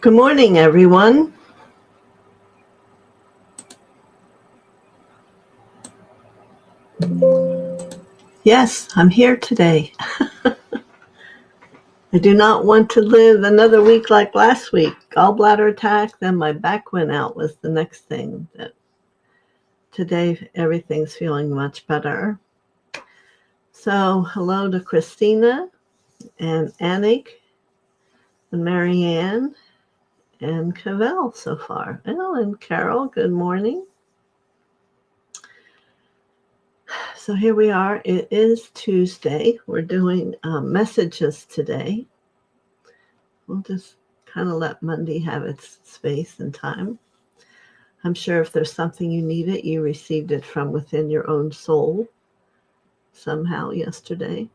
Good morning, everyone. Yes, I'm here today. I do not want to live another week like last week. Gallbladder attack, then my back went out was the next thing. Today, everything's feeling much better. So, hello to Christina and Anik and Marianne and Cavell so far. Oh, and Carol, good morning. So here we are. It is Tuesday. We're doing messages today. We'll just kind of let Monday have its space and time. I'm sure if there's something you needed, you received it from within your own soul somehow yesterday.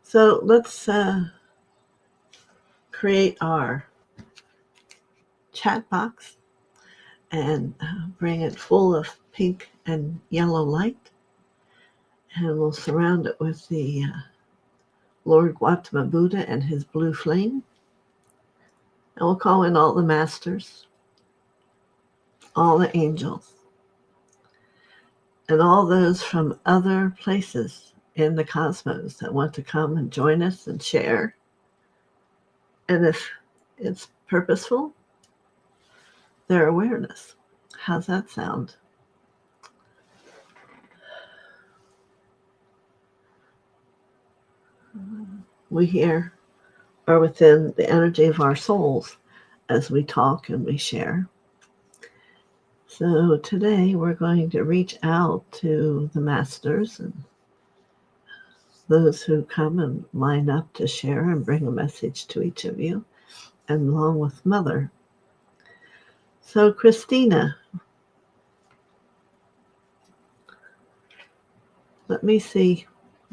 So let's create our chat box and bring it full of pink and yellow light. And we'll surround it with the Lord Gautama Buddha and his blue flame. And we'll call in all the masters, all the angels, and all those from other places in the cosmos that want to come and join us and share. And if it's purposeful, their awareness. How's that sound? We here are within the energy of our souls as we talk and we share. So today we're going to reach out to the masters and those who come and line up to share and bring a message to each of you, and along with Mother. So Christina, let me see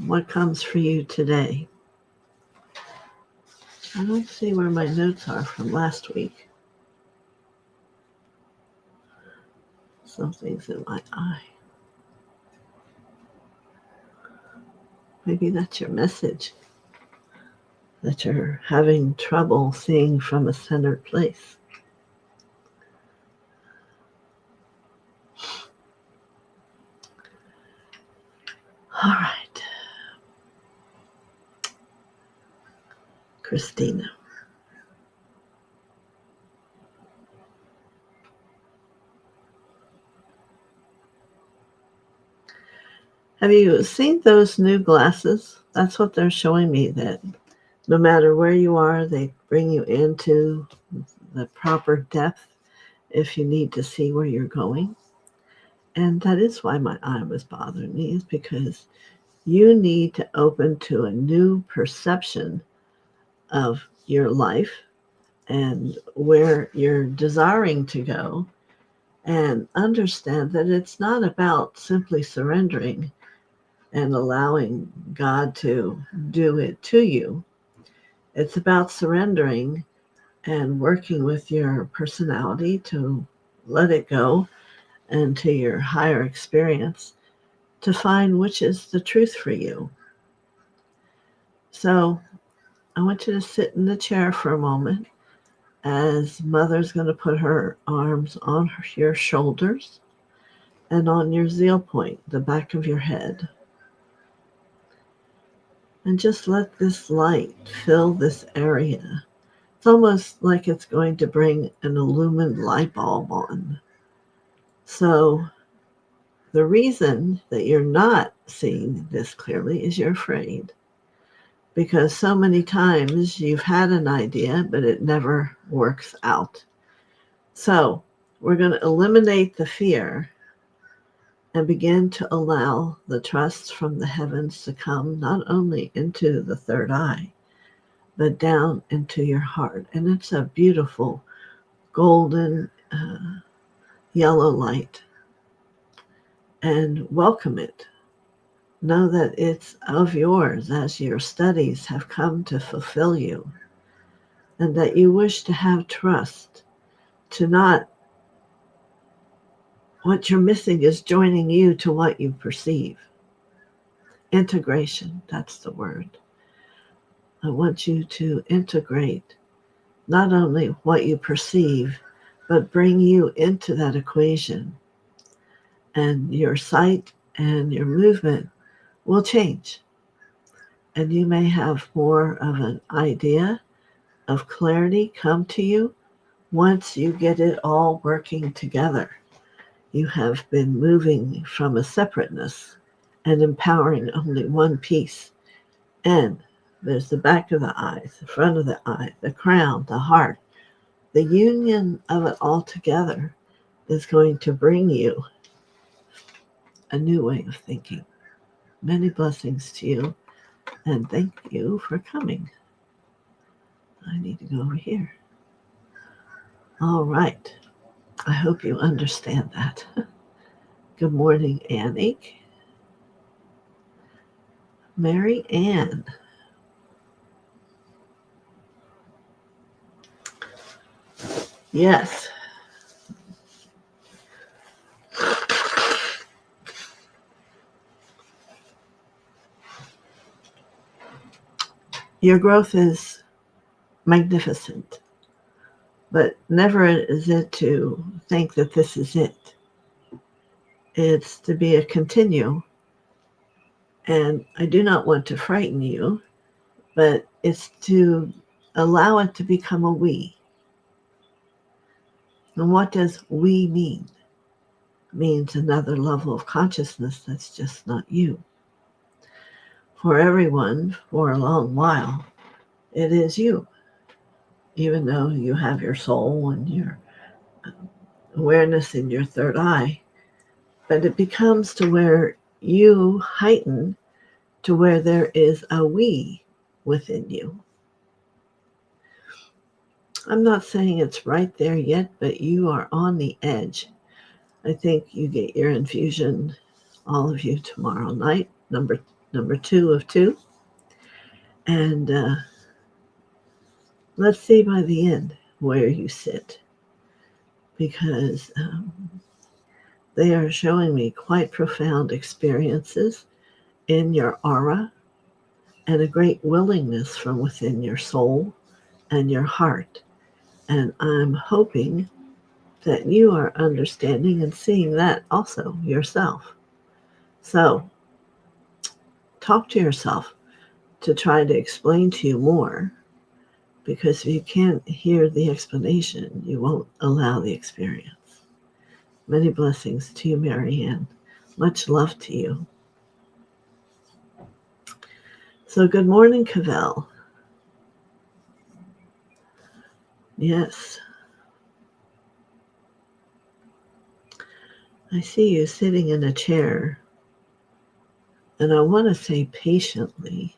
what comes for you today. I don't see where my notes are from last week. Something's in my eye. Maybe that's your message, that you're having trouble seeing from a centered place. All right. Christina. Have you seen those new glasses? That's what they're showing me, that no matter where you are, they bring you into the proper depth if you need to see where you're going. And that is why my eye was bothering me, is because you need to open to a new perception of your life and where you're desiring to go, and understand that it's not about simply surrendering and allowing God to do it to you. It's about surrendering and working with your personality to let it go and to your higher experience to find which is the truth for you. So I want you to sit in the chair for a moment as Mother's going to put her arms on your shoulders and on your zeal point, the back of your head. And just let this light fill this area. It's almost like it's going to bring an illumined light bulb on. So the reason that you're not seeing this clearly is you're afraid. Because so many times you've had an idea, but it never works out. So we're going to eliminate the fear and begin to allow the trust from the heavens to come not only into the third eye, but down into your heart. And it's a beautiful golden yellow light. And welcome it. Know that it's of yours as your studies have come to fulfill you, and that you wish to have trust, to not, what you're missing is joining you to what you perceive. Integration, that's the word. I want you to integrate not only what you perceive, but bring you into that equation. And your sight and your movement will change. And you may have more of an idea of clarity come to you once you get it all working together. You have been moving from a separateness and empowering only one piece. And there's the back of the eyes, the front of the eye, the crown, the heart. The union of it all together is going to bring you a new way of thinking. Many blessings to you, and thank you for coming. I need to go over here. All right. I hope you understand that. Good morning, Annie. Mary Ann. Yes. Your growth is magnificent, but never is it to think that this is it. It's to be a continue. And I do not want to frighten you, but it's to allow it to become a we. And what does we mean? It means another level of consciousness that's just not you. For everyone, for a long while, it is you. Even though you have your soul and your awareness in your third eye, but it becomes to where you heighten to where there is a we within you. I'm not saying it's right there yet, but you are on the edge. I think you get your infusion, all of you, tomorrow night, number 2 of 2. And let's see by the end where you sit, because they are showing me quite profound experiences in your aura and a great willingness from within your soul and your heart. And I'm hoping that you are understanding and seeing that also yourself. So talk to yourself to try to explain to you more, because if you can't hear the explanation, you won't allow the experience. Many blessings to you, Mary Ann. Much love to you. So good morning, Cavell. Yes. I see you sitting in a chair, and I want to say patiently,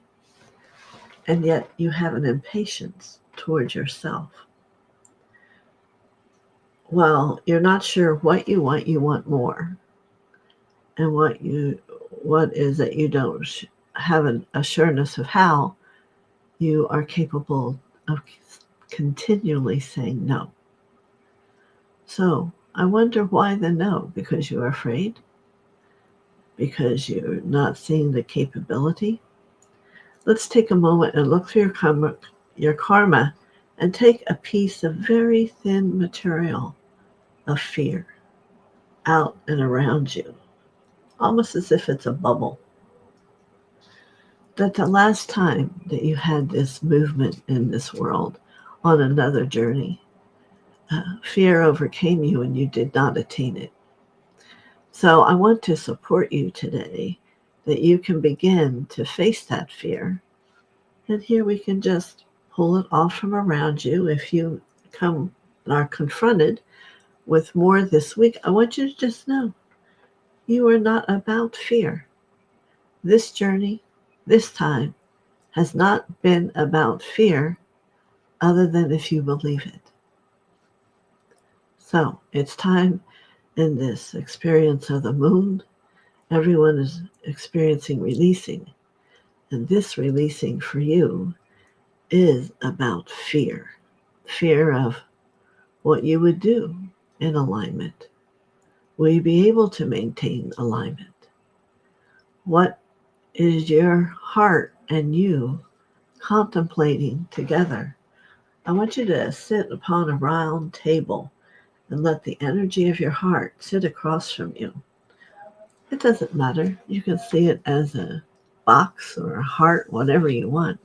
and yet you have an impatience towards yourself. Well, you're not sure what you want more. And what is that you don't have a sureness of how, you are capable of continually saying no. So I wonder why the no, because you're afraid? Because you're not seeing the capability? Let's take a moment and look through your karma and take a piece of very thin material of fear out and around you, almost as if it's a bubble. That the last time that you had this movement in this world on another journey, fear overcame you and you did not attain it. So I want to support you today that you can begin to face that fear. And here we can just pull it off from around you. If you are confronted with more this week, I want you to just know you are not about fear. This journey, this time, has not been about fear, other than if you believe it. So it's time in this experience of the moon. Everyone is experiencing releasing. And this releasing for you is about fear. Fear of what you would do in alignment. Will you be able to maintain alignment? What is your heart and you contemplating together. I want you to sit upon a round table and let the energy of your heart sit across from you. It doesn't matter. You can see it as a box or a heart, whatever you want.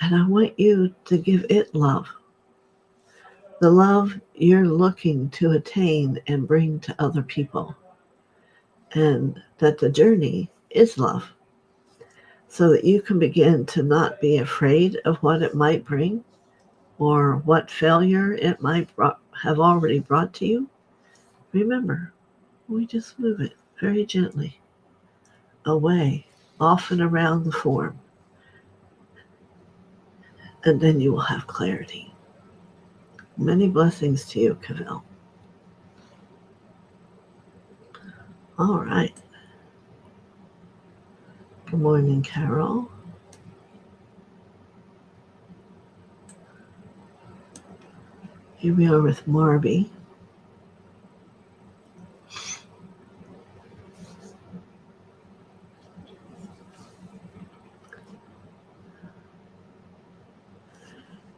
And I want you to give it love. The love you're looking to attain and bring to other people. And that the journey is love. So that you can begin to not be afraid of what it might bring or what failure it might have already brought to you. Remember, we just move it very gently away, off and around the form. And then you will have clarity. Many blessings to you, Cavell. All right. Good morning, Carol. Here we are with Marby.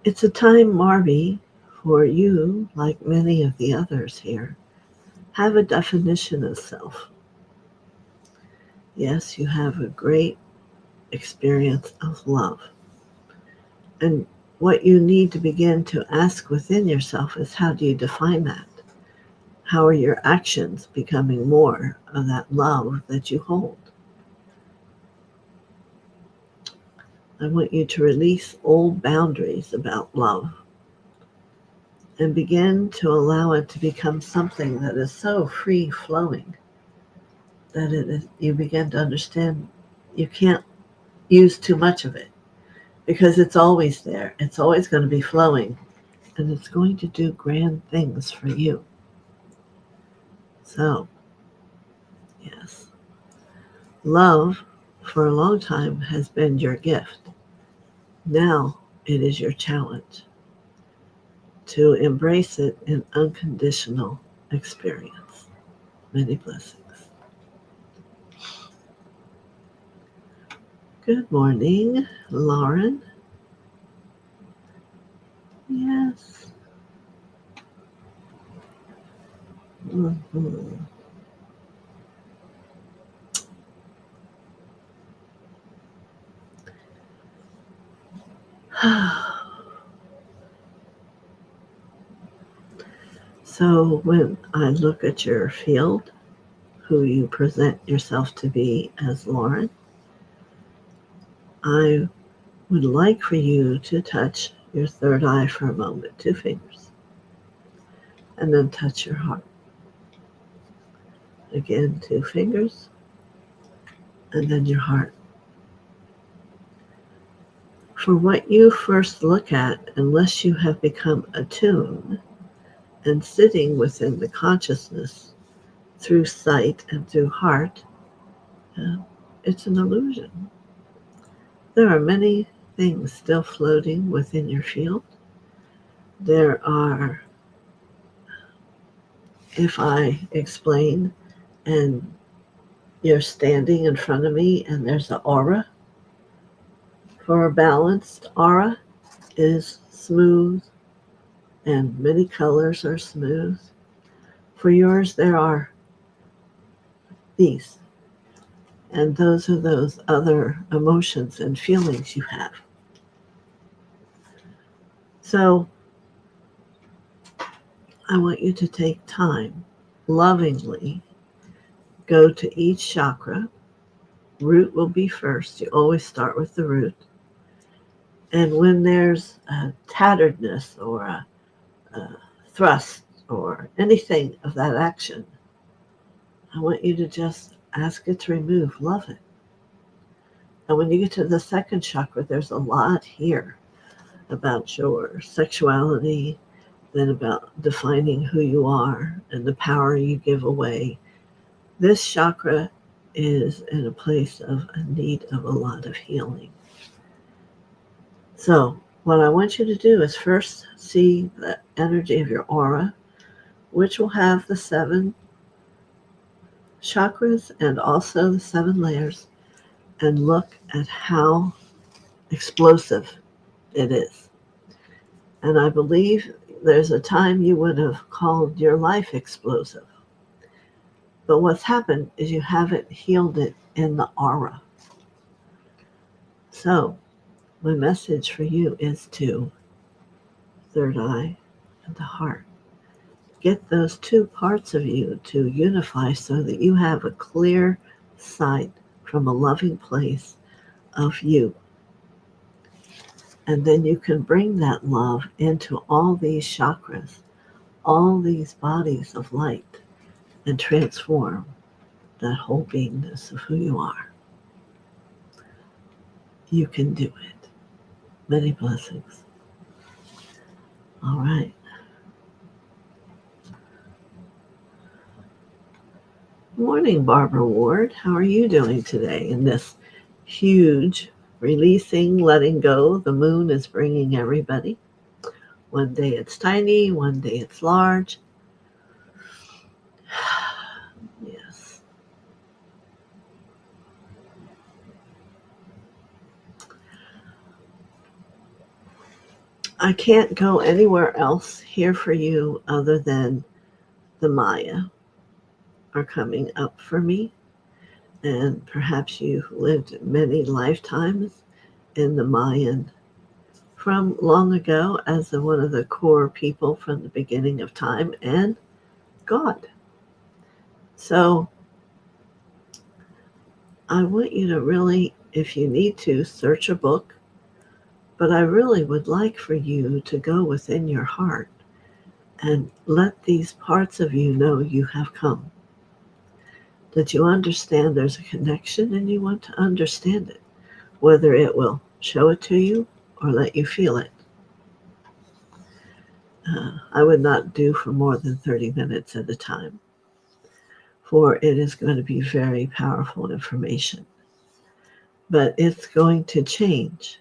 It's a time, Marby, for you, like many of the others here, have a definition of self. Yes, you have a great experience of love. And what you need to begin to ask within yourself is, how do you define that? How are your actions becoming more of that love that you hold? I want you to release old boundaries about love and begin to allow it to become something that is so free-flowing that you begin to understand you can't use too much of it because it's always there. It's always going to be flowing, and it's going to do grand things for you. So, yes, love for a long time has been your gift. Now it is your challenge to embrace it in unconditional experience. Many blessings. Good morning, Lauren. Yes. Mm-hmm. So when I look at your field, who you present yourself to be as Lauren, I would like for you to touch your third eye for a moment, 2 fingers, and then touch your heart. Again, 2 fingers, and then your heart. For what you first look at, unless you have become attuned and sitting within the consciousness through sight and through heart, it's an illusion. There are many things still floating within your field. There are, if I explain, and you're standing in front of me and there's an aura. For a balanced aura is smooth and many colors are smooth. For yours, there are these. And those are those other emotions and feelings you have. So I want you to take time, lovingly, go to each chakra. Root will be first. You always start with the root. And when there's a tatteredness or a thrust or anything of that action, I want you to just ask it to remove, love it. And when you get to the second chakra, there's a lot here about your sexuality, then about defining who you are and the power you give away. This chakra is in a place of a need of a lot of healing. So what I want you to do is first see the energy of your aura, which will have the 7 chakras and also the 7 layers. and look at how explosive it is. And I believe there's a time you would have called your life explosive. But what's happened is you haven't healed it in the aura. So my message for you is to third eye and the heart. Get those two parts of you to unify so that you have a clear sight from a loving place of you. And then you can bring that love into all these chakras, all these bodies of light, and transform that whole beingness of who you are. You can do it. Many blessings. All right. Morning, Barbara Ward. How are you doing today in this huge releasing, letting go? The moon is bringing everybody. One day it's tiny, one day it's large. Yes. I can't go anywhere else here for you other than the Maya are coming up for me. And perhaps you've lived many lifetimes in the Mayan from long ago as one of the core people from the beginning of time and God. So I want you to really, if you need to, search a book, but I really would like for you to go within your heart and let these parts of you know you have come. That you understand there's a connection and you want to understand it, whether it will show it to you or let you feel it. I would not do for more than 30 minutes at a time, for it is going to be very powerful information. But it's going to change.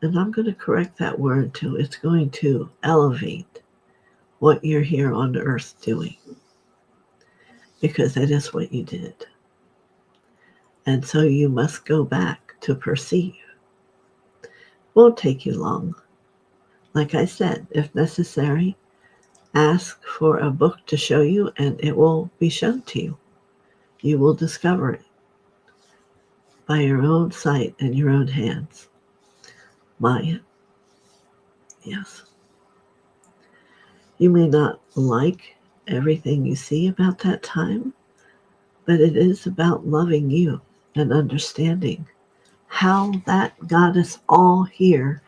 And I'm going to correct that word to it's going to elevate what you're here on earth doing. Because that is what you did. And so you must go back to perceive. Won't take you long. Like I said, if necessary, ask for a book to show you and it will be shown to you. You will discover it by your own sight and your own hands. Maya. Yes. You may not like everything you see about that time, but it is about loving you and understanding how that got us all here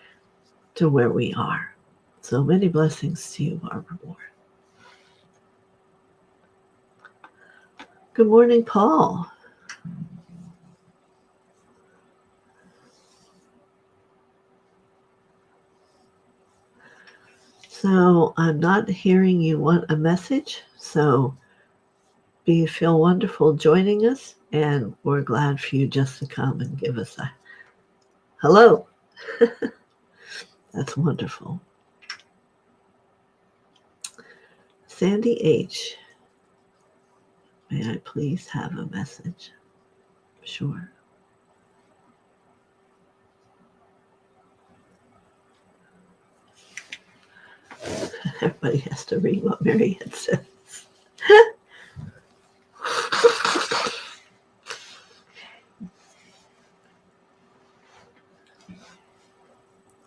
to where we are. So many blessings to you, Barbara Moore. Good morning, Paul. So I'm not hearing you want a message, so you feel wonderful joining us, and we're glad for you just to come and give us a hello. That's wonderful. Sandy H., may I please have a message? Sure. Everybody has to read what Marianne says.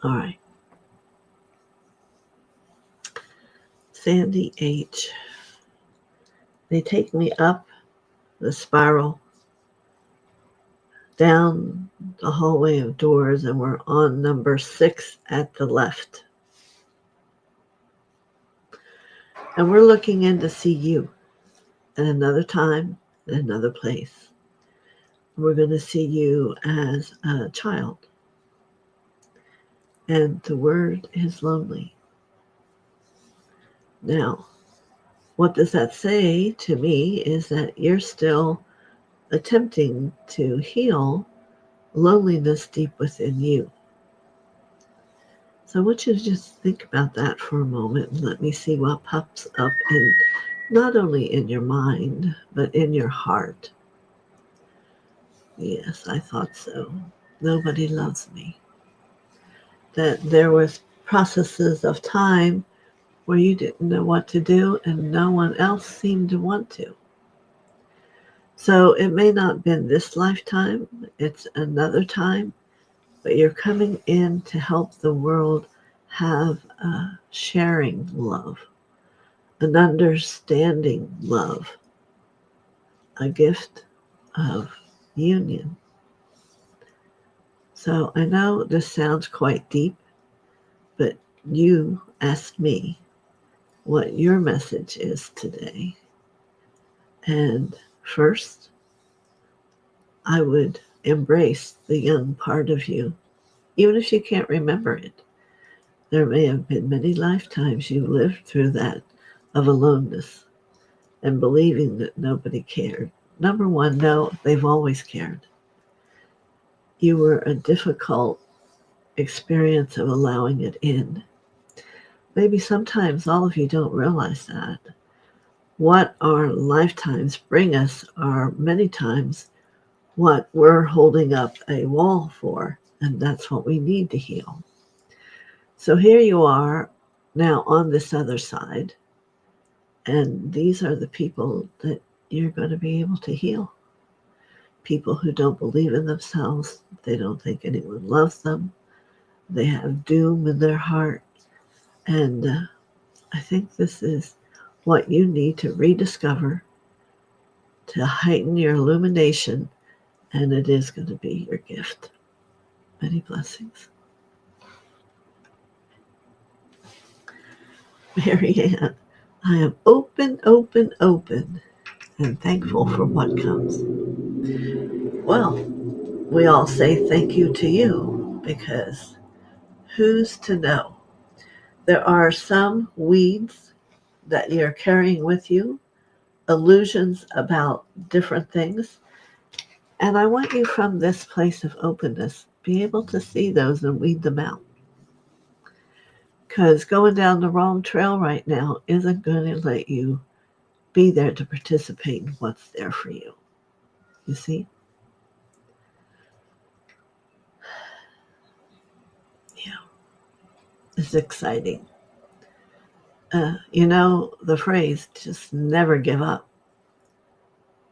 All right. Sandy H. They take me up the spiral, down the hallway of doors, and we're on number 6 at the left. And we're looking in to see you at another time, in another place. We're going to see you as a child. And the word is lonely. Now, what does that say to me is that you're still attempting to heal loneliness deep within you. So I want you to just think about that for a moment and let me see what pops up in not only in your mind, but in your heart. Yes, I thought so. Nobody loves me. That there was processes of time where you didn't know what to do and no one else seemed to want to. So it may not have been this lifetime, it's another time, but you're coming in to help the world have a sharing love, an understanding love, a gift of union. So I know this sounds quite deep, but you asked me what your message is today. And first, I would embrace the young part of you, even if you can't remember it. There may have been many lifetimes you lived through that of aloneness and believing that nobody cared. Number one, no, they've always cared. You were a difficult experience of allowing it in. Maybe sometimes all of you don't realize that. What our lifetimes bring us are many times what we're holding up a wall for, and that's what we need to heal. So here you are now on this other side, and these are the people that you're going to be able to heal. People who don't believe in themselves, they don't think anyone loves them, they have doom in their heart, and I think this is what you need to rediscover to heighten your illumination, and it is going to be your gift. Many blessings. Mary Ann, I am open, open, open, and thankful for what comes. Well, we all say thank you to you because who's to know? There are some weeds that you're carrying with you, illusions about different things. And I want you from this place of openness, be able to see those and weed them out. Because going down the wrong trail right now isn't going to let you be there to participate in what's there for you. You see? Yeah, it's exciting. You know the phrase, just never give up.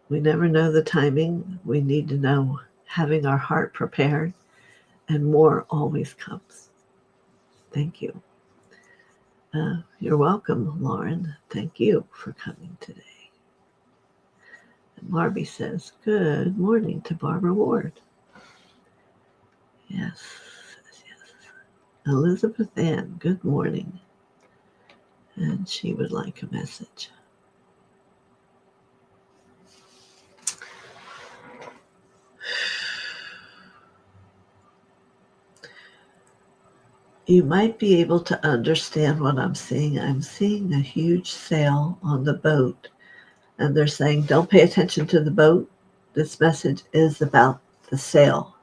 We never know the timing. We need to know having our heart prepared, and more always comes. Thank you. You're welcome, Lauren. Thank you for coming today. And Marby says, good morning to Barbara Ward. Yes, yes. Elizabeth Ann, good morning. And she would like a message. You might be able to understand what I'm seeing. I'm seeing a huge sail on the boat, and they're saying, don't pay attention to the boat. This message is about the sail.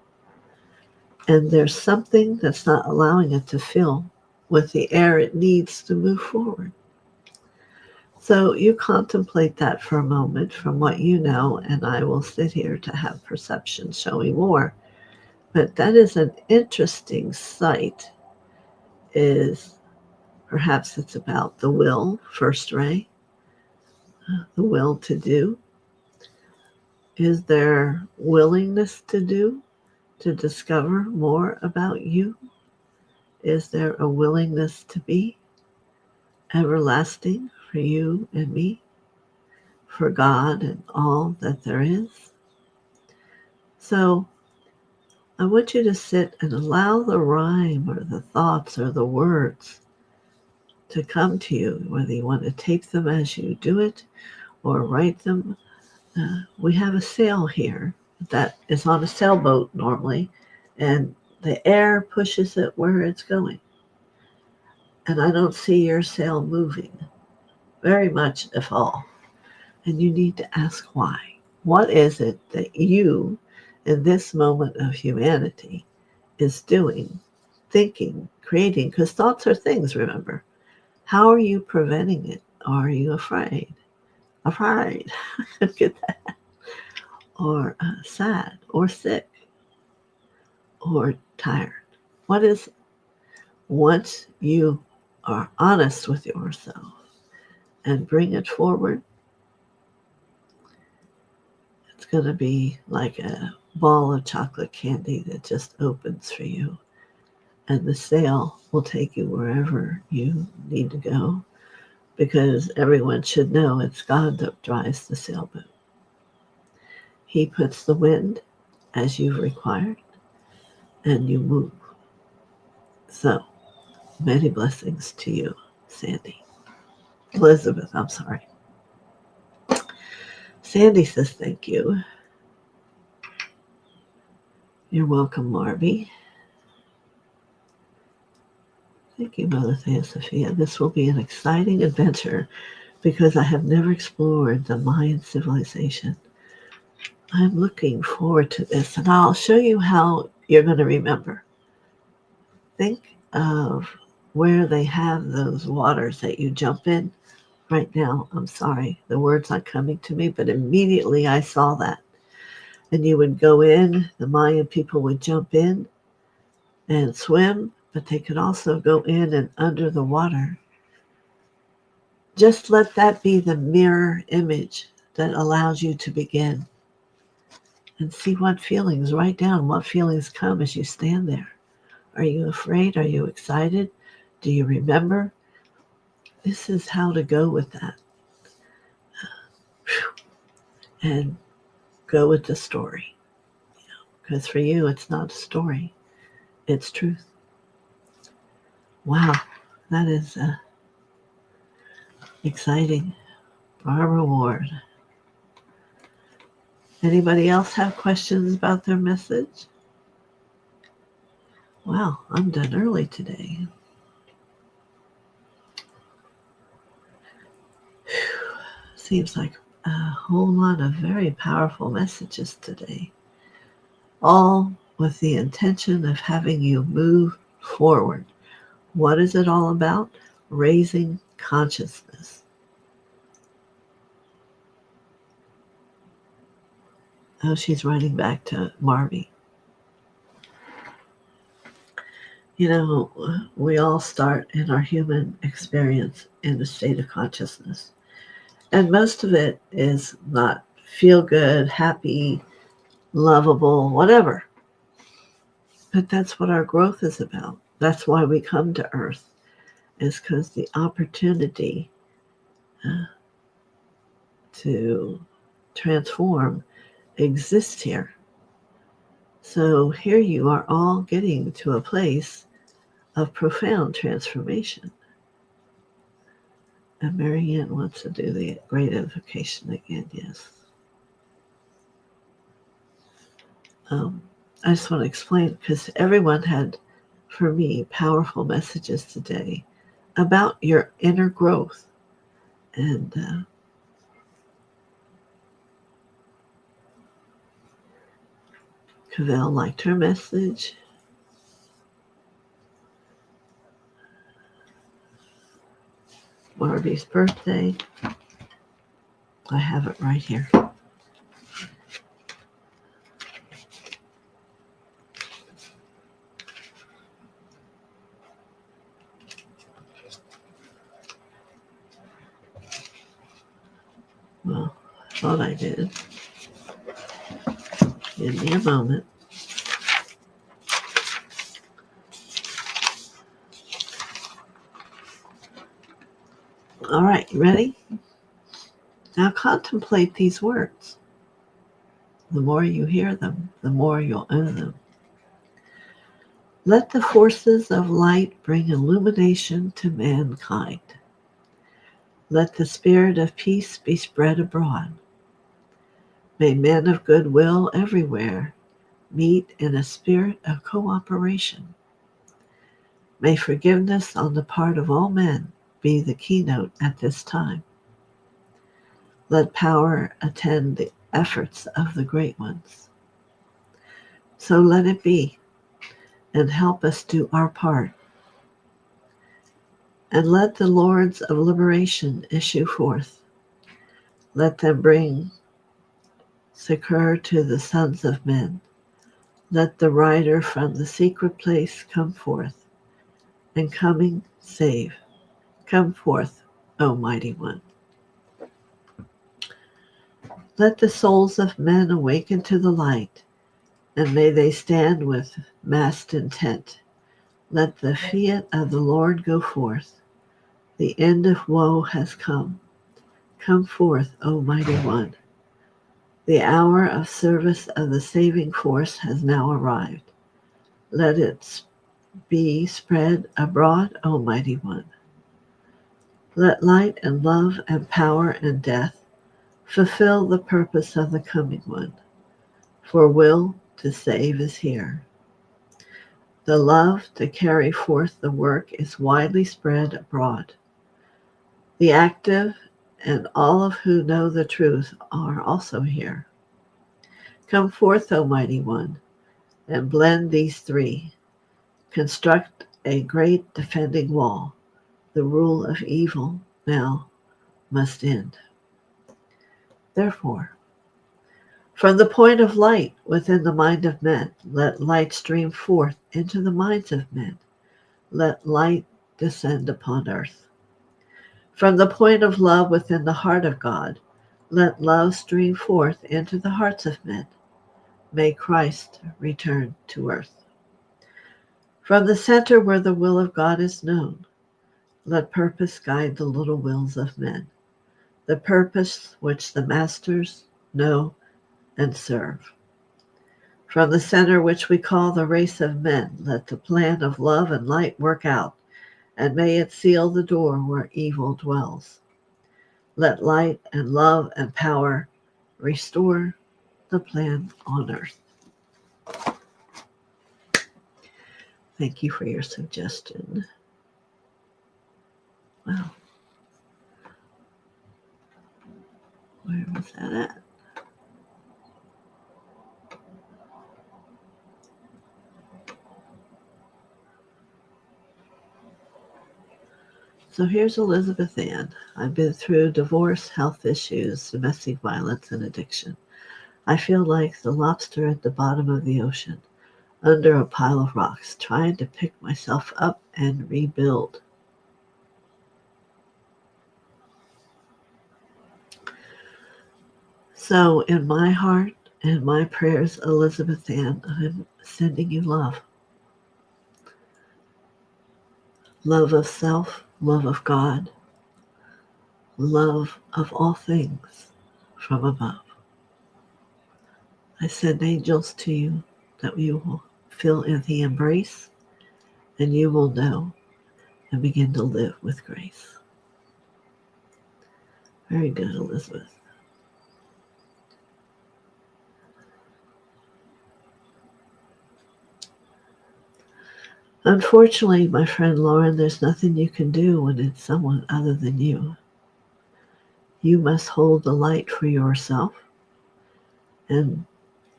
And there's something that's not allowing it to fill with the air it needs to move forward. So you contemplate that for a moment from what you know, and I will sit here to have perception showing more. But that is an interesting sight, is perhaps it's about the will, first ray, the will to do. Is there willingness to do, to discover more about you? Is there a willingness to be everlasting for you and me, for God and all that there is? So I want you to sit and allow the rhyme or the thoughts or the words to come to you, whether you want to tape them as you do it or write them. We have a sail here that is on a sailboat normally, and the air pushes it where it's going. And I don't see your sail moving very much, if all. And you need to ask why. What is it that you, in this moment of humanity, is doing, thinking, creating? Because thoughts are things, remember. How are you preventing it? Are you afraid? Afraid. Look at that. or sad or sick or tired? What is it? Once you are honest with yourself and bring it forward, it's going to be like a ball of chocolate candy that just opens for you. And the sail will take you wherever you need to go, because everyone should know it's God that drives the sailboat. He puts the wind as you've required, and you move. So, many blessings to you, Sandy. Elizabeth, I'm sorry. Sandy says thank you. You're welcome, Marby. Thank you, Mother TheoSophia. This will be an exciting adventure because I have never explored the Mayan civilization. I'm looking forward to this, and I'll show you how you're going to remember. Think of where they have those waters that you jump in. Right now, I'm sorry, the words aren't coming to me, but immediately I saw that. And you would go in, the Mayan people would jump in and swim, but they could also go in and under the water. Just let that be the mirror image that allows you to begin. And see what feelings, write down what feelings come as you stand there. Are you afraid? Are you excited? Do you remember? This is how to go with that. And go with the story. Because for you, it's not a story. It's truth. Wow, that is exciting. Barbara Ward. Anybody else have questions about their message? Wow, I'm done early today. Seems like a whole lot of very powerful messages today. All with the intention of having you move forward. What is it all about? Raising consciousness. Oh, she's writing back to Marby. You know, we all start in our human experience in a state of consciousness. And most of it is not feel good, happy, lovable, whatever. But that's what our growth is about. That's why we come to Earth, is because the opportunity to transform exists here. So here you are all getting to a place of profound transformation. And Marianne wants to do the great invocation again, yes. I just want to explain, because everyone had, for me, powerful messages today about your inner growth. And Cavell liked her message. Barbie's birthday. I have it right here. Well, I thought I did. Give me a moment. All right, ready? Now contemplate these words. The more you hear them, the more you'll own them. Let the forces of light bring illumination to mankind. Let the spirit of peace be spread abroad. May men of goodwill everywhere meet in a spirit of cooperation. May forgiveness on the part of all men be the keynote at this time. Let power attend the efforts of the great ones. So let it be, and help us do our part. And let the lords of liberation issue forth. Let them bring succor to the sons of men. Let the rider from the secret place come forth, and coming save. Come forth, O mighty one. Let the souls of men awaken to the light, and may they stand with massed intent. Let the fiat of the Lord go forth. The end of woe has come. Come forth, O mighty one. The hour of service of the saving force has now arrived. Let it be spread abroad, O mighty one. Let light and love and power and death fulfill the purpose of the coming one, for will to save is here. The love to carry forth the work is widely spread abroad. The active and all of who know the truth are also here. Come forth, O mighty one, and blend these three. Construct a great defending wall. The rule of evil now must end. Therefore, from the point of light within the mind of men, let light stream forth into the minds of men. Let light descend upon earth. From the point of love within the heart of God, let love stream forth into the hearts of men. May Christ return to earth. From the center where the will of God is known, let purpose guide the little wills of men, the purpose which the masters know and serve. From the center which we call the race of men, let the plan of love and light work out, and may it seal the door where evil dwells. Let light and love and power restore the plan on earth. Thank you for your suggestion. Wow. Where was that at? So here's Elizabeth Ann. I've been through divorce, health issues, domestic violence, and addiction. I feel like the lobster at the bottom of the ocean, under a pile of rocks, trying to pick myself up and rebuild. So in my heart and my prayers, Elizabeth Ann, I'm sending you love. Love of self, love of God, love of all things from above. I send angels to you that you will feel in the embrace, and you will know and begin to live with grace. Very good, Elizabeth. Unfortunately, my friend Lauren, there's nothing you can do when it's someone other than you. You must hold the light for yourself, and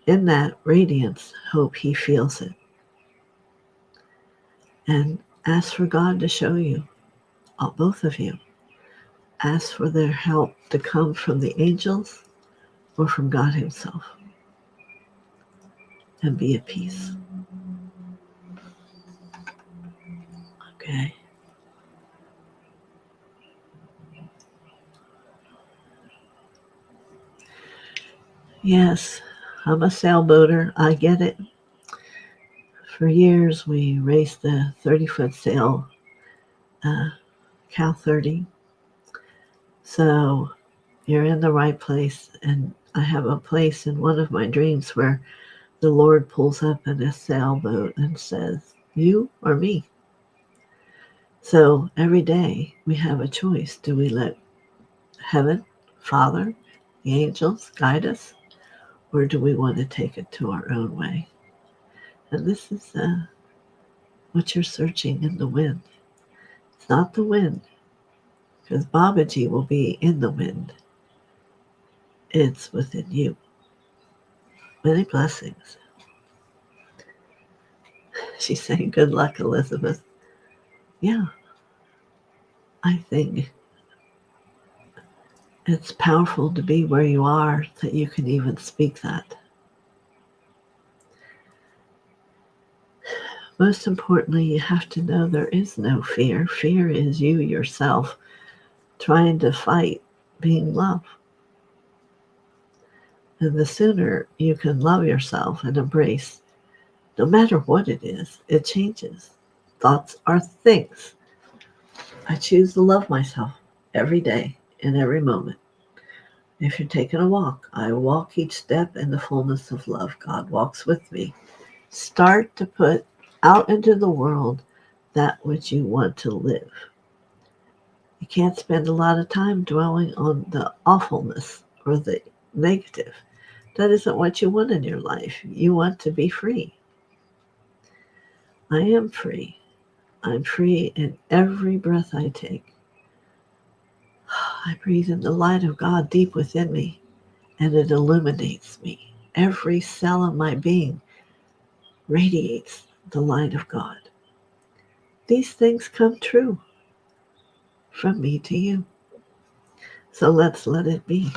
in that radiance, hope he feels it. And ask for God to show you, both of you. Ask for their help to come from the angels or from God himself. And be at peace. Okay. Yes, I'm a sailboater. I get it. For years, we raced the 30-foot sail, Cal 30. So you're in the right place. And I have a place in one of my dreams where the Lord pulls up in a sailboat and says, you or me? So every day we have a choice. Do we let heaven, Father, the angels guide us? Or do we want to take it to our own way? And this is what you're searching in the wind. It's not the wind, because Babaji will be in the wind. It's within you. Many blessings. She's saying, good luck, Elizabeth. Yeah, I think It's powerful to be where you are, that you can even speak that. Most importantly, you have to know there is no fear. Fear is you yourself trying to fight being love. And the sooner you can love yourself and embrace, no matter what it is, it changes. Thoughts are things. I choose to love myself every day in every moment. If you're taking a walk, I walk each step in the fullness of love. God walks with me. Start to put out into the world that which you want to live. You can't spend a lot of time dwelling on the awfulness or the negative. That isn't what you want in your life. You want to be free. I am free. I'm free in every breath I take. I breathe in the light of God deep within me, and it illuminates me. Every cell of my being radiates the light of God. These things come true from me to you. So let's let it be.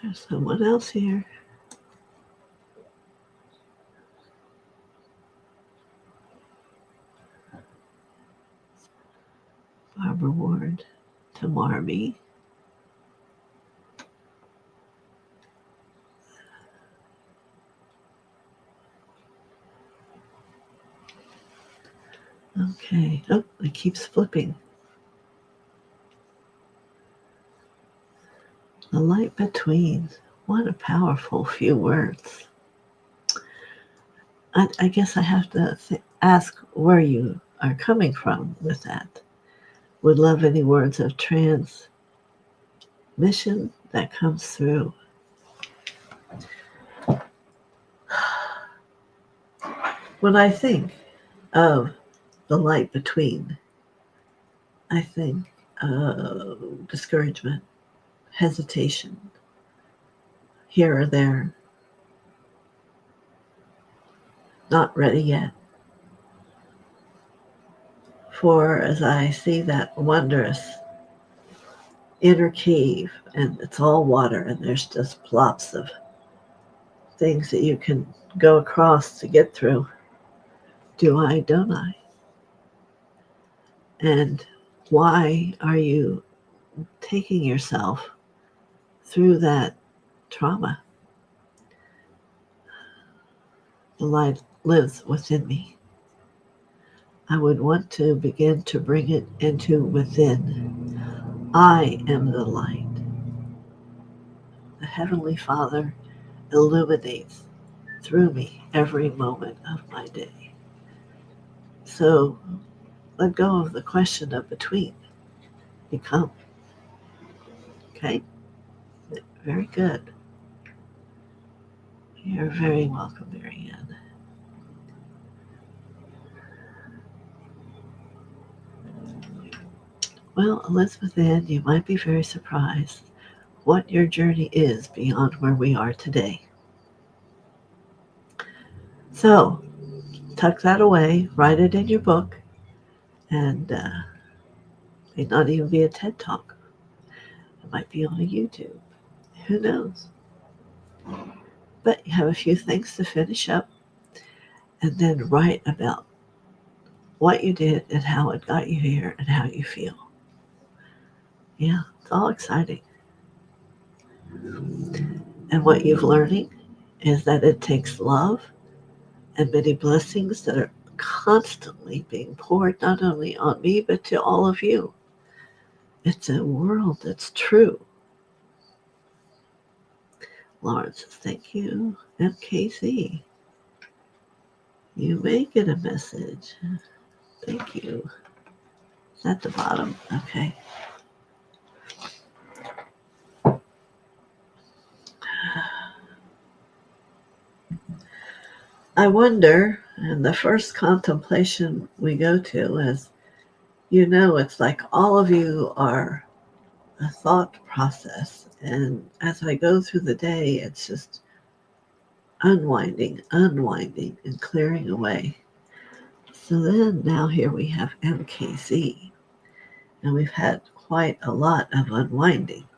There's someone else here. Barbara Ward to Marby. Okay. Oh, it keeps flipping. The light between. What a powerful few words. I guess I have to ask where you are coming from with that. Would love any words of transmission that comes through. When I think of the light between, I think discouragement, hesitation, here or there, not ready yet. For as I see that wondrous inner cave, and it's all water, and there's just plops of things that you can go across to get through. Do I, don't I? And why are you taking yourself through that trauma? The light lives within me. I would want to begin to bring it into within. I am the light. The Heavenly Father illuminates through me every moment of my day. So let go of the question of between. Become. Okay? Very good. You're very welcome, Marianne. Well, Elizabeth Ann, you might be very surprised what your journey is beyond where we are today. So, tuck that away, write it in your book, and may not even be a TED Talk. It might be on a YouTube. Who knows? But you have a few things to finish up, and then write about what you did and how it got you here and how you feel. Yeah, it's all exciting. And what you're learning is that it takes love and many blessings that are constantly being poured not only on me but to all of you. It's a world that's true. Lawrence says, thank you. MKZ, you may get a message. Thank you. Is that the bottom? Okay. I wonder, and the first contemplation we go to is, it's like all of you are a thought process. And as I go through the day, it's just unwinding, and clearing away. So then now here we have MKZ. And we've had quite a lot of unwinding.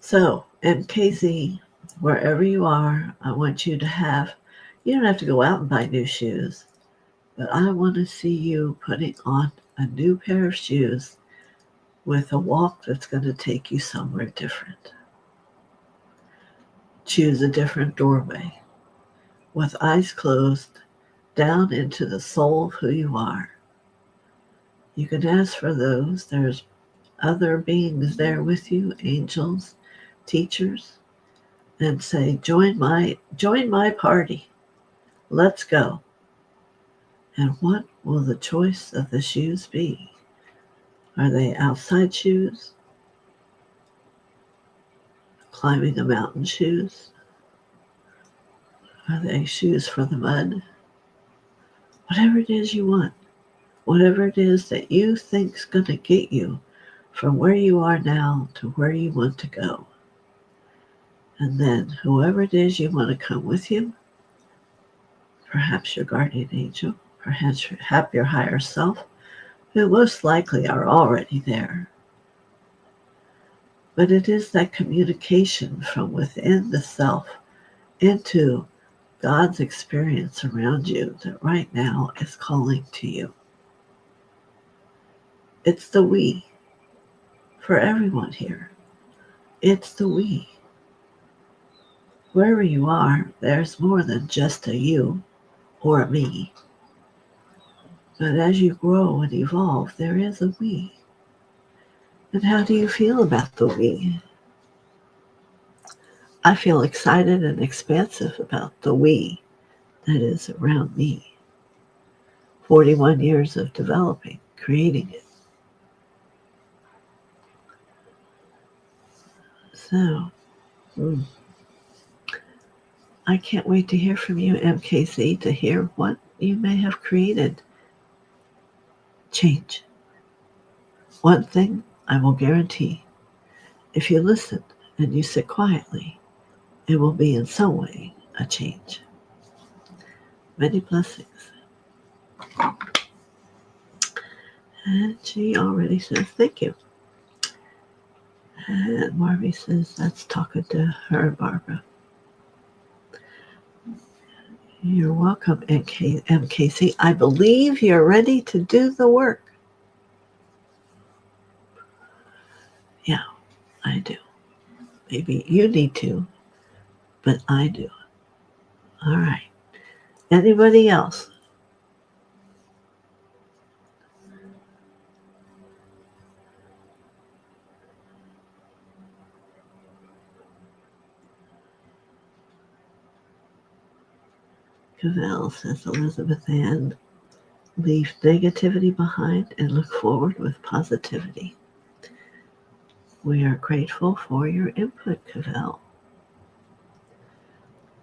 So, MKZ, wherever you are, I want you to have, you don't have to go out and buy new shoes, but I want to see you putting on a new pair of shoes with a walk that's going to take you somewhere different. Choose a different doorway with eyes closed down into the soul of who you are. You can ask for those. There's other beings there with you, angels, teachers, and say, join my party. Let's go. And what will the choice of the shoes be? Are they outside shoes? Climbing a mountain shoes? Are they shoes for the mud? Whatever it is you want, whatever it is that you think's going to get you from where you are now to where you want to go. And then whoever it is you want to come with you, perhaps your guardian angel, perhaps your higher self, who most likely are already there. But it is that communication from within the self into God's experience around you that right now is calling to you. It's the we for everyone here. It's the we. Wherever you are, there's more than just a you or a me. But as you grow and evolve, there is a we. And how do you feel about the we? I feel excited and expansive about the we that is around me. 41 years of developing, creating it. So, I can't wait to hear from you, MKC, to hear what you may have created. Change. One thing I will guarantee, if you listen and you sit quietly, it will be in some way a change. Many blessings. And she already says thank you. And Marvy says that's talking to her, Barbara. You're welcome, MKC. I believe you're ready to do the work. Yeah, I do. Maybe you need to, but I do. All right. Anybody else? Cavell says, Elizabeth Ann, leave negativity behind and look forward with positivity. We are grateful for your input, Cavell.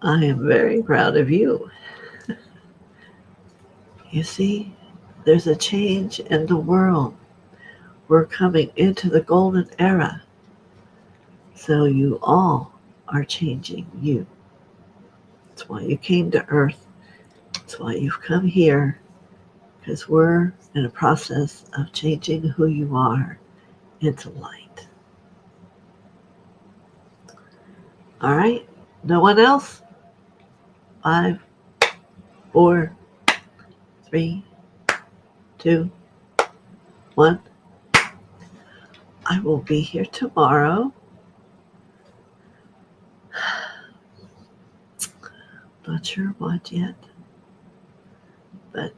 I am very proud of you. You see, there's a change in the world. We're coming into the golden era. So you all are changing you. That's why you came to Earth. That's why you've come here. Because we're in a process of changing who you are into light. All right? No one else? 5, 4, 3, 2, 1. I will be here tomorrow. Not sure what yet, but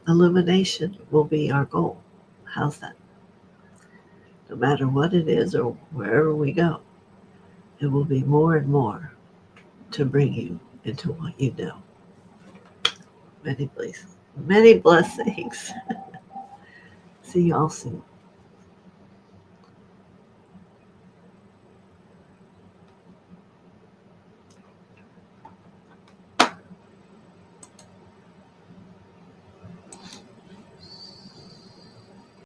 illumination will be our goal. How's that? No matter what it is or wherever we go, it will be more and more to bring you into what you know. Many blessings. See y'all soon.